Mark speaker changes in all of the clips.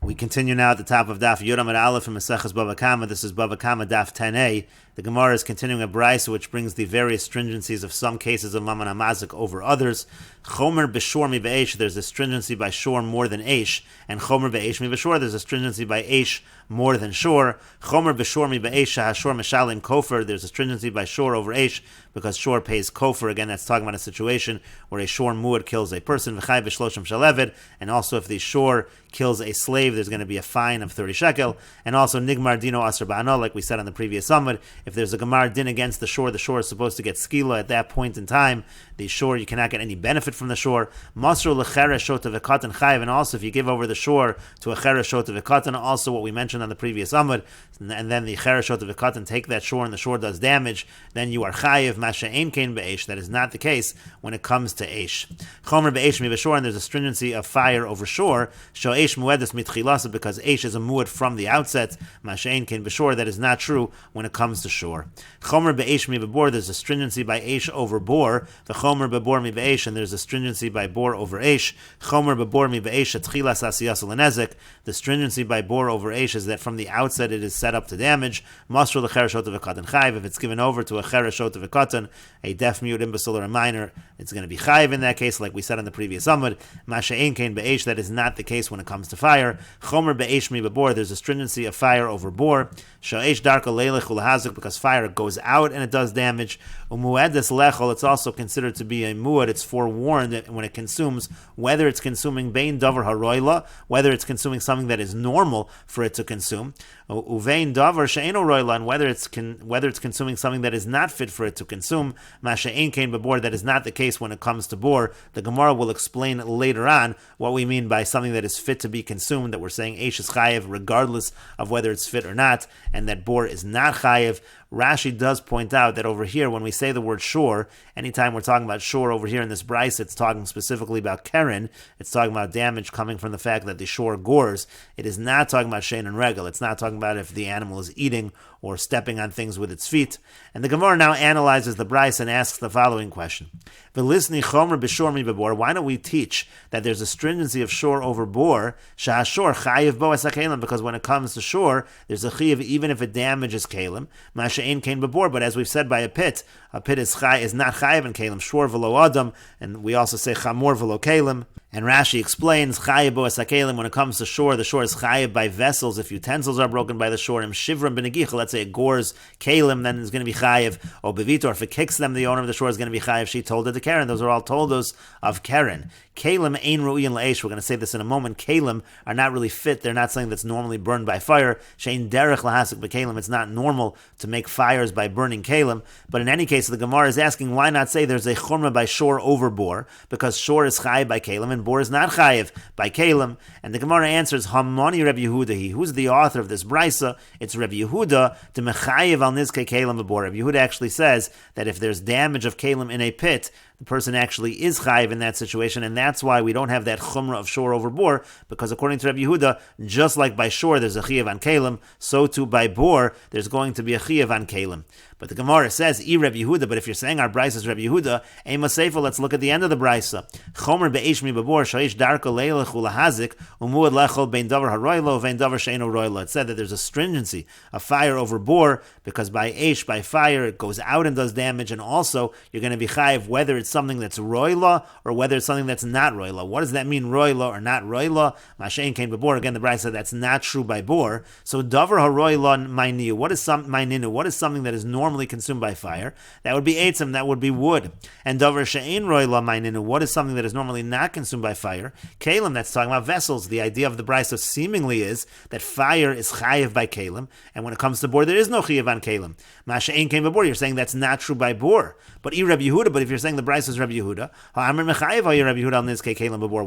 Speaker 1: We continue now at the top of Daf Yomi Gemara from Meseches Bava Kamma. This is Bava Kamma Daf 10a. The Gemara is continuing a brisa which brings the various stringencies of some cases of Mammon HaMazik over others. Chomer b'shor mi b'eish, there's a stringency by shor more than eish, and chomer b'eish mi b'shor, there's a stringency by eish more than shor. Chomer b'shor mi b'eish hashor meshalim kofer, there's a stringency by shor over eish because shor pays kofer. Again, that's talking about a situation where a shor muad kills a person, v'chai b'shloshim shaleved, and also if the shor kills a slave, there's going to be a fine of 30 shekel, and also nigmar dino asr ba'ano, like we said on the previous summit. If there's a gemar din against the shor is supposed to get skila at that point in time. The shor, you cannot get any benefit from the shor. Masru lecheres shota v'katan chayiv, and also if you give over the shor to a cheres shota v'katan, also what we mentioned on the previous summit, and then the cheres shota v'katan take that shor and the shor does damage, then you are chayiv masha ein kein be'esh. That is not the case when it comes to eish. Chomer be'esh mi b'shor, and there's a stringency of fire over shor. Sho eish muedes mitchilasa, because eish is a muad from the outset. Masha ein kein b'shor, that is not true when it comes to shor. Chomer be'esh mi b'bor, there's a stringency by eish over bor. The chomer b'bor mi be'esh, and there's a stringency by bor over eish. Chomer b'bor mi be'esh atchilas asiyas lenezek. The stringency by bor over eish is that from the outset it is set up to damage. Masru lecheres shota v'katan chayiv. If it's given over to a cheres shota v'katan, a deaf, mute, imbecile, or a minor, it's going to be chayiv in that case, like we said on the previous summit. Masha ein kein be'esh, that is not the case when it comes to fire. Chomer be'esh mi b'bor, there's a stringency of fire over bor. Sha'esh darka leilech ulahazuk, because fire goes out and it does damage. Umuedes lechol, it's also considered to be a muad. It's forewarned that when it consumes, whether it's consuming bein davar haroila, whether it's consuming something that is normal for it to consume, uvein davar she'eno roila, and whether it's consuming something that is not fit for it to consume. Masha ein kein b'bor, that is not the case when it comes to bor. The Gemara will explain later on what we mean by something that is fit to be consumed, that we're saying eish is chayev regardless of whether it's fit or not, and that bor is not chayev. Rashi does point out that over here, when we say the word shor, anytime we're talking about shor over here in this brisa, it's talking specifically about keren. It's talking about damage coming from the fact that the shor gores. It is not talking about shein and regel. It's not talking about if the animal is eating or stepping on things with its feet. And the Gemara now analyzes the brisa and asks the following question. V'lisni chomer b'shor mi b'bor. Why don't we teach that there's a stringency of shor over bor? Sha'ashor chayiv bo es ha'kelim. Because when it comes to shor, there's a chayiv even if it damages kelim. Masha ein kein b'bor. But as we've said by a pit is not chayiv in kelim. Shor v'lo adam. And we also say chamor v'lo kelim. And Rashi explains chayiv bo es ha'kelim. When it comes to shor, the shor is chayiv by vessels. If utensils are broken by the shor, im shivram b'negicha, let's say it gores kelim, then it's going to be chayiv. Or bevitor, if it kicks them, the owner of the shor is going to be chayiv. She told it to Karen. Those are all toldos of Karen. Kalim ein ru'in la'esh. We're going to say this in a moment. Kalim are not really fit. They're not something that's normally burned by fire. Shein derech lahasik b'kalim. It's not normal to make fires by burning kalim. But in any case, the Gemara is asking, why not say there's a churma by shor over bor? Because shor is chayiv by kalim and bor is not chayiv by kalim. And the Gemara answers, Hamani Reb Yehuda. Who's the author of this brisa? It's Reb Yehuda. To mechayiv al nizke kalim b'bor. Reb Yehuda actually says that if there's damage of kalim in a pit, the person actually is chayiv in that situation, and that's why we don't have that chumrah of shor over bor, because according to Rabbi Yehuda, just like by shor there's a chiyav on kalim, so too by bor there's going to be a chiyav on kalim. But the Gemara says, Rabbi Yehuda, but if you're saying our brisa is Rabbi Yehuda, Ema Seifel, let's look at the end of the brisa. Chomer be'esh mi b'bor, shaish darka leilech ulahazik, umuad lechol bein davar haroilo, vein davar she'eno roilo. It said that there's a stringency of fire over bor, because by eish, by fire, it goes out and does damage, and also you're going to be chayiv whether it's something that's roila or whether it's something that's not roila. What does that mean, roila or not roila? Mashain came before. Again, the brisa said that's not true by bor. So davar haroila ma'ninu. What is something that is normally consumed by fire? That would be eitzim. That would be wood. And davar she'ein roila ma'ninu. What is something that is normally not consumed by fire? Kalim. That's talking about vessels. The idea of the brisa seemingly is that fire is chayiv by kalim, and when it comes to bor, there is no chayiv on kalim. Mashain came before. You're saying that's not true by bor. But Rabbi Yehuda. But if you're saying the brisa is Rabbi Yehuda,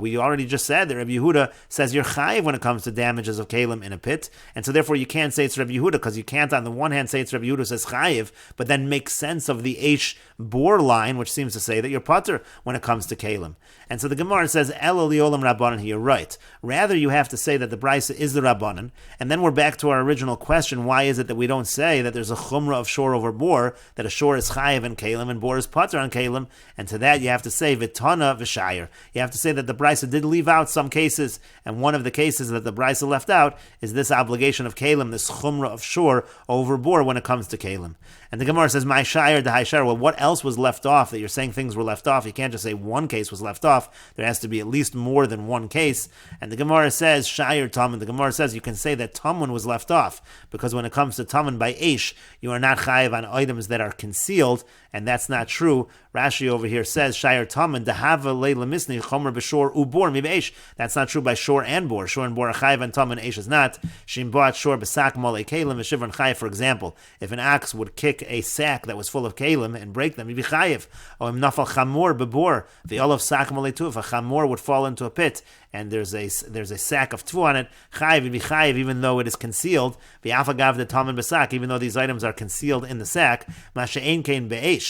Speaker 1: we already just said that Rabbi Yehuda says you're chayiv when it comes to damages of kalim in a pit, and so therefore you can't say it's Rabbi Yehuda, because you can't on the one hand say it's Rabbi Yehuda says chayiv, but then make sense of the eish bor line, which seems to say that you're pater when it comes to kalim. And so the Gemara says, Elo liolam rabbanan, you're right. Rather, you have to say that the brisa is the rabbanan, and then we're back to our original question, why is it that we don't say that there's a chumrah of shor over bor, that a shor is chayiv and kalim, and bor is pater on kalim, and to that you have to say vitana v'shayir. You have to say that the brisa did leave out some cases, and one of the cases that the brisa left out is this obligation of kalim, this chumrah of shor over bor when it comes to kalim. And the Gemara says, my shayir, the high shayir, well, what else was left off that you're saying things were left off? You can't just say one case was left off. There has to be at least more than one case. And the Gemara says, shayir tamun. The Gemara says you can say that tamun was left off, because when it comes to tamun by eish, you are not chayiv on items that are concealed, and that's not true. Rashi over here says, shayir tamun, dehava leila misni, chomer b'shor ubor mi b'eish. That's not true by shor and bor. Shor and bor are chayiv and tamun, eish is not. Shim boat shor b'sak mole kalim, v'shivron chayiv, for example. If an ox would kick a sack that was full of kalim and break them, he'd be chayiv. Or im nafal chamor b'bor, the olav sak mole tu, if a chamor would fall into a pit, and there's a sack of tfu on it, chayiv, he'd be chayiv even though it is concealed. V'afagav the tamun b'sak, even though these items are concealed in the sack. Masha'ein kein be'esh.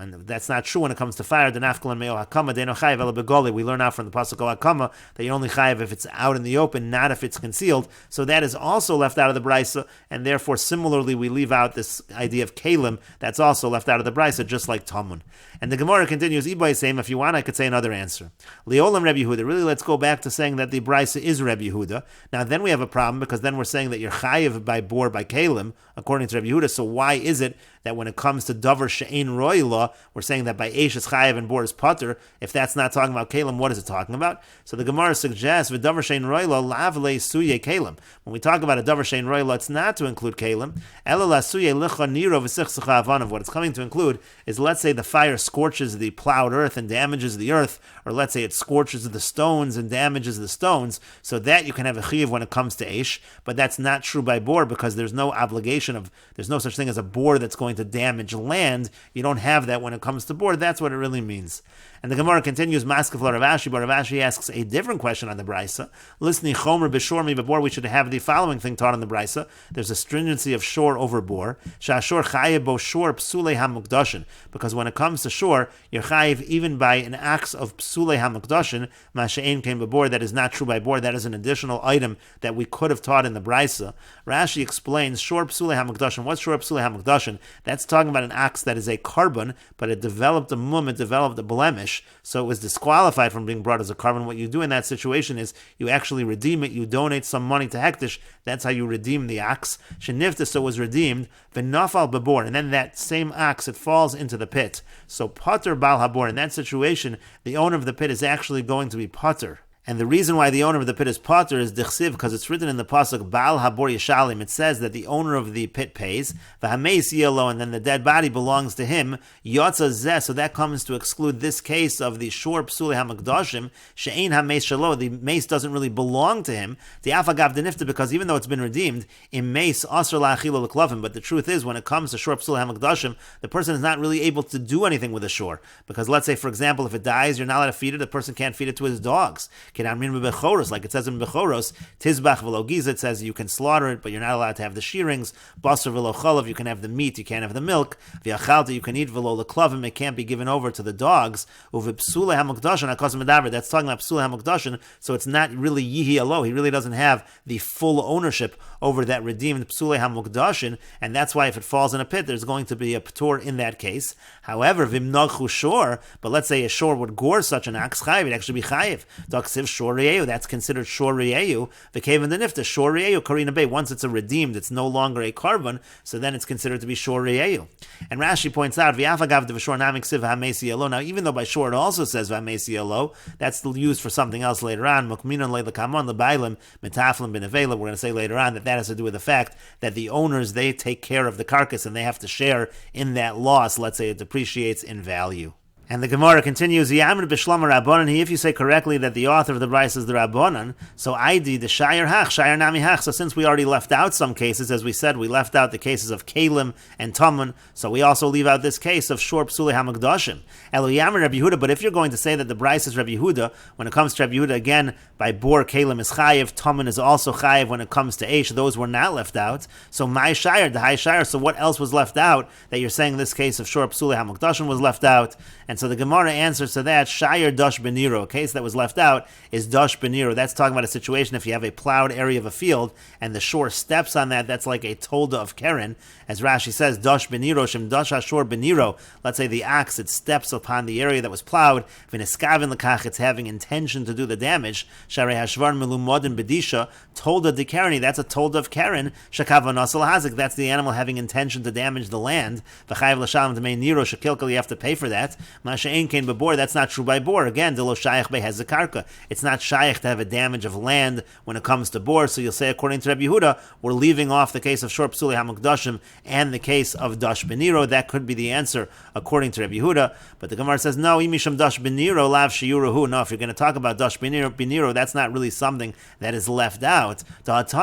Speaker 1: And that's not true when it comes to fire. We learn out from the pasuk Kamma that you're only chayiv if it's out in the open, not if it's concealed. So that is also left out of the brisa, and therefore similarly we leave out this idea of kalim. That's also left out of the brisa, just like tamun. And the Gemara continues, Ibay saying, if you want, I could say another answer. Leolam Rebbe Yehuda. Really, let's go back to saying that the brisa is Rebbe Yehuda. Now then we have a problem, because then we're saying that you're chayiv by bor by kalim, according to Rebbe Yehuda. So why is it that when it comes to davar she'ein roila, we're saying that by eish is chayiv and bor is pater? If that's not talking about kalim, what is it talking about? So the Gemara suggests v'davar she'ein roila lavle suye kalim. When we talk about a davar she'ein roila, it's not to include kalim. Ela la suye licha niro v'sichsacha avanav. What it's coming to include is, let's say the fire scorches the plowed earth and damages the earth, or let's say it scorches the stones and damages the stones. So that you can have a chiyuv when it comes to eish, but that's not true by bor, because there's no obligation of, there's no such thing as a bor that's going to damage land. You don't have that when it comes to bor. That's what it really means. And the Gemara continues, Maskefla Rav Ashi, but Rav Ashi asks a different question on the brisa. Listening chomer b'shor mi b'bor, we should have the following thing taught on the brisa. There's a stringency of shor over bor. Shashor chayev bo shor psulei hamukdashin, because when it comes to shor, you're chayev even by an axe of psulei hamukdashin. Masha'ein came b'bor. That is not true by bor. That is an additional item that we could have taught in the brisa. Rashi explains shor psulei hamukdashin. What's shor psulei hamukdashin? That's talking about an ox that is a carbon, but it developed a mum, it developed a blemish, so it was disqualified from being brought as a carbon. What you do in that situation is you actually redeem it, you donate some money to Hektish. That's how you redeem the ox. Shenifta, so it was redeemed, v'nafal b'bor, and then that same ox, it falls into the pit. So pater bal habor, in that situation, the owner of the pit is actually going to be pater. And the reason why the owner of the pit is pater is dichsiv, because it's written in the pasuk Baal Habor Yishalim. It says that the owner of the pit pays, v'hameis yelo, and then the dead body belongs to him. Yotza zeh, so that comes to exclude this case of the shor psuli hamakdashim she'ein hameis shalo. The mace doesn't really belong to him. The afagav denifta, because even though it's been redeemed, in mace asr la'achilo l'klavim. But the truth is, when it comes to shor psuli hamakdashim, the person is not really able to do anything with the shor, because let's say, for example, if it dies, you're not allowed to feed it. The person can't feed it to his dogs. Like it says in Bechoros, Tizbach v'lo giza, it says you can slaughter it, but you're not allowed to have the shearings. Basar v'lo cholav, you can have the meat, you can't have the milk. V'achalta, you can eat v'lo l'klavim, it can't be given over to the dogs. Uv'psule hamukdashin akos medaber, that's talking about psule hamukdashin, so it's not really yihi alo. He really doesn't have the full ownership over that redeemed psule hamukdashin, and that's why if it falls in a pit, there's going to be a patur in that case. However, v'imnagchu shor, but let's say a shor would gore such an ox, chayiv, it'd actually be chayiv. Daksiv shor riyeu, that's considered shor riyeu. The cave in the nifta, shor riyeu, karina bay. Once it's a redeemed, it's no longer a carbon, so then it's considered to be shor riyeu. And Rashi points out, v'afagav devashor namik siv ha'mesi alo. Now, even though by shor it also says ha'mesi alo, that's still used for something else later on. Mukminon leila kamon lebailim metaflim benavela. We're going to say later on that has to do with the fact that the owners, they take care of the carcass and they have to share in that loss. Let's say it depreciates in value. And the Gemara continues, if you say correctly that the author of the Bryce is the Rabbanan, so ID the Shayar Hach, Shayar Nami Hach. So since we already left out some cases, as we said, we left out the cases of Kalim and Tamun, so we also leave out this case of Shor Psule HaMakdashim. Eloyamar Rabbi Yehuda, but if you're going to say that the Bryce is Rabbi Yehuda, when it comes to Rabbi Yehuda, again, by Bor, Kalim is Chayiv, Tamun is also Chayiv when it comes to Eish, those were not left out. So my Shayar, the High Shayar, so what else was left out that you're saying this case of Shor Psule HaMakdashim was left out? And And so the Gemara answers to that, Shayir Dash Beniro, a case that was left out is Dash Beniro. That's talking about a situation if you have a plowed area of a field and the shore steps on that, that's like a tolda of Keren. As Rashi says, Dash Beniro, Shem Dash Ashor Beniro. Let's say the ox, it steps upon the area that was plowed. V'neskavin Lekach, it's having intention to do the damage. Sharei Hashvar Melumodin Bedisha, tolda de Kereni, that's a tolda of Keren. Shakavanos Hazik, that's the animal having intention to damage the land. V'chayiv L'shalom D'mei Niro Shekilkel, you have to pay for that. Masha'ein Kein Bebor, that's not true by bor. Again, Delo Shayach Behezekarka. It's not Shayach to have a damage of land when it comes to bor. So you'll say, according to Rabbi Yehuda, we're leaving off the case of Shor Psuli HaMukdashim and the case of Dash Beniro. That could be the answer according to Rabbi Yehuda. But the Gemara says, no, Imisham Dash Beniro Lav Shiurahu. No, if you're going to talk about Dash Beniro, that's not really something that is left out. Because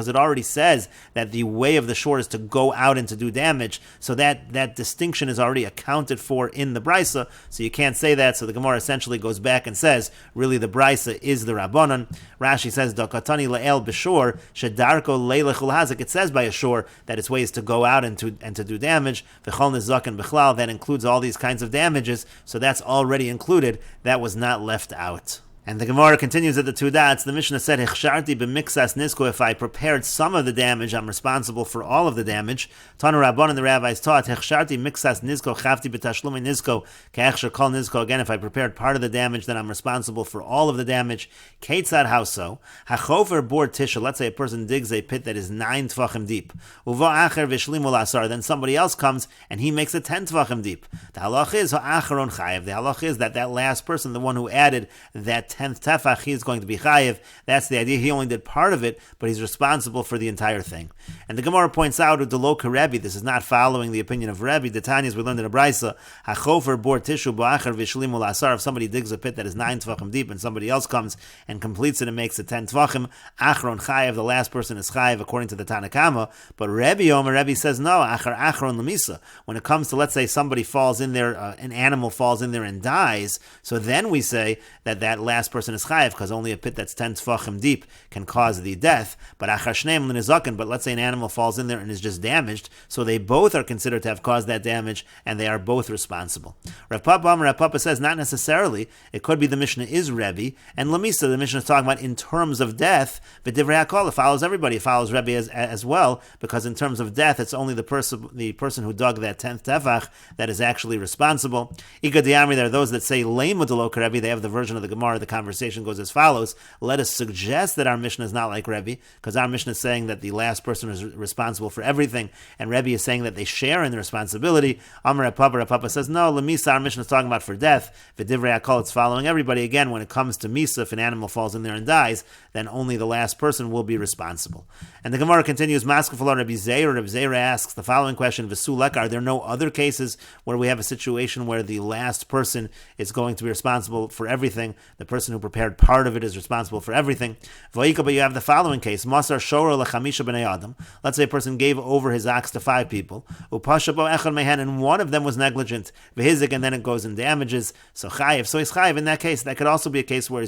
Speaker 1: it already says that the way of the shore is to go out and to do damage. So that distinction is already accounted for in the Brisa. So you can't say that. So the Gemara essentially goes back and says, really the Brisa is the Rabbanon. Rashi says, Dakatani Le'el B'shor, Shedarko Leilechul Hazik. It says by a shore that its way is to go out and to do damage. V'chol Nizak and B'chlal, that includes all these kinds of damages. So that's already included. That was not left out. And the Gemara continues at the two dots. The Mishnah said, Hechsharti b'mixas nisko, if I prepared some of the damage, I'm responsible for all of the damage. Tana Rabban and the rabbis taught, Hechsharti mixas nisko, chavti b'tashlumi nisko, ke'echsher kol nisko. Again, if I prepared part of the damage, then I'm responsible for all of the damage. Keitzad, how so? Hachover bor tisha, let's say a person digs a pit that is 9 tvachim deep. Uva acher v'shlimu lasar, then somebody else comes and he makes it 10 tvachim deep. The halach is, ha'acharon chayev. The halach is that last person, the one who added that 10th tefach, he is going to be chayiv. That's the idea. He only did part of it, but he's responsible for the entire thing. And the Gemara points out, Udeloka Rebbe, this is not following the opinion of Rebbe. The Tanya, as we learned in a Brisa, Hachofer bor tishu ba'achar v'shlimu lasar. If somebody digs a pit that is 9 tvachim deep and somebody else comes and completes it and makes it 10 tvachim, achron chayiv, the last person is chayiv according to the Tana Kamma. But Rebbe says no, achron lemisa. When it comes to, let's say somebody falls in there, an animal falls in there and dies, so then we say that last person is chayiv, because only a pit that's 10 tefachim deep can cause the death. But achar shneim l'nizaken, but let's say an animal falls in there and is just damaged, so they both are considered to have caused that damage, and they are both responsible. Rav Papa says not necessarily. It could be the Mishnah is Rebbe, and Lamisa, the Mishnah is talking about in terms of death, but Divrei HaKol, it follows everybody. It follows Rebbe as well, because in terms of death, it's only the person who dug that 10th tefach that is actually responsible. Ika Diamri, there are those that say Lema Deloka Rebbe. They have the version of the Gemara. The conversation goes as follows. Let us suggest that our Mishnah is not like Rebbe, because our Mishnah is saying that the last person is responsible for everything, and Rebbe is saying that they share in the responsibility. Amar Papa says, no, Lemisa, our Mishnah is talking about for death. V'divrei HaKol, it's following everybody. Again, when it comes to Misa, if an animal falls in there and dies, then only the last person will be responsible. And the Gemara continues, Maskefallah Rabbi Zeir. Rabbi Zeir asks the following question, V'sulek, are there no other cases where we have a situation where the last person is going to be responsible for everything? The person who prepared part of it is responsible for everything. But you have the following case, Masar Shora Lechamisha B'nei Adam. Let's say a person gave over his ox to 5 people, Upasha Bo Echad Mehen, and one of them was negligent, V'hizik, and then it goes and damages, so chayiv. So he's chayiv. In that case, that could also be a case where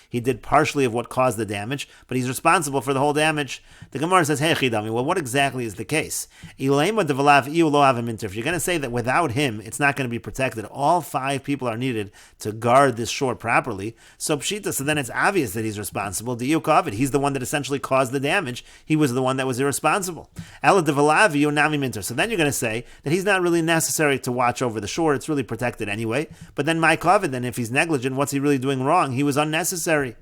Speaker 1: he did partially of what caused the damage, but he's responsible for the whole damage. The Gemara says, hey Chidami, well, what exactly is the case? If you're going to say that without him, it's not going to be protected, all 5 people are needed to guard this shore properly, so pshita, so then it's obvious that he's responsible. He's the one that essentially caused the damage. He was the one that was irresponsible. So then you're going to say that he's not really necessary to watch over the shore. It's really protected anyway. But then my kovid, then if he's negligent, what's he really doing wrong? He was unnecessary.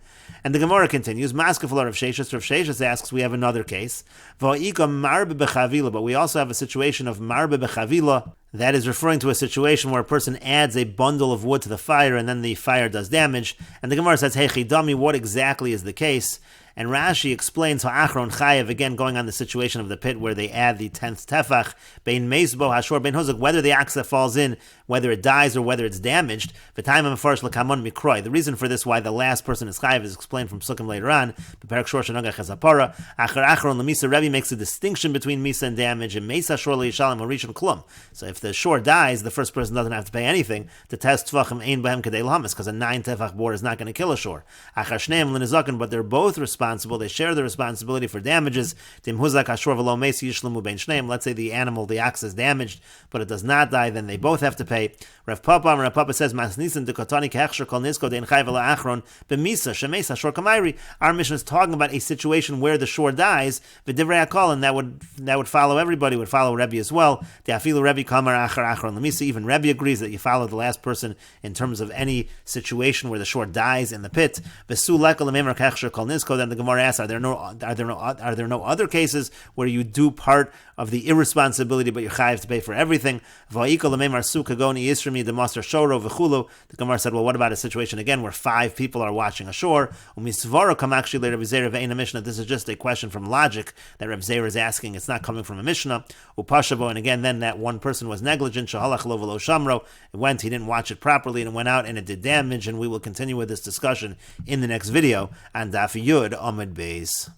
Speaker 1: And the Gemara continues, Maskefallah Rav Sheshes asks, we have another case. But we also have a situation of marbe bechavila. That is referring to a situation where a person adds a bundle of wood to the fire and then the fire does damage. And the Gemara says, hey Chidami, what exactly is the case? And Rashi explains how Achron Chayev, again going on the situation of the pit where they add the 10th tefach, Bein Meisbo Hashor Bein Hozek, whether the ox that falls in, whether it dies or whether it's damaged, V'taimim Mefarish L'kamon Mikroi. The reason for this, why the last person is Chayev, is explained from Sukkim later on. Beperek Shor Shenogach Chazapara. Achron Lemisa, Rebbe makes a distinction between Misa and damage, and Mesa Shor Le'Yishalim Orishon Klum. So if the shore dies, the first person doesn't have to pay anything. To test Tvachim Ein Bahem Kadei L'hamas, because a 9 tefach bor is not going to kill a shore. Achar Shneim L'Nizaken, but they're both responsible responsible. They share the responsibility for damages. Let's say the animal, the ox, is damaged, but it does not die, then they both have to pay. Rav Papa says, our mission is talking about a situation where the shore dies, and that would follow everybody, would follow Rebbe as well. Even Rebbe agrees that you follow the last person in terms of any situation where the shore dies in the pit. Then the Gemara asks, are there no other cases where you do part of the irresponsibility, but you're chayiv to pay for everything? The Gemara said, well, what about a situation again where 5 people are watching a shore? This is just a question from logic that Reb Zeir is asking. It's not coming from a Mishnah. And again, then that one person was negligent. It went, he didn't watch it properly, and it went out and it did damage. And we will continue with this discussion in the next video on Daf Yud Amud Beis.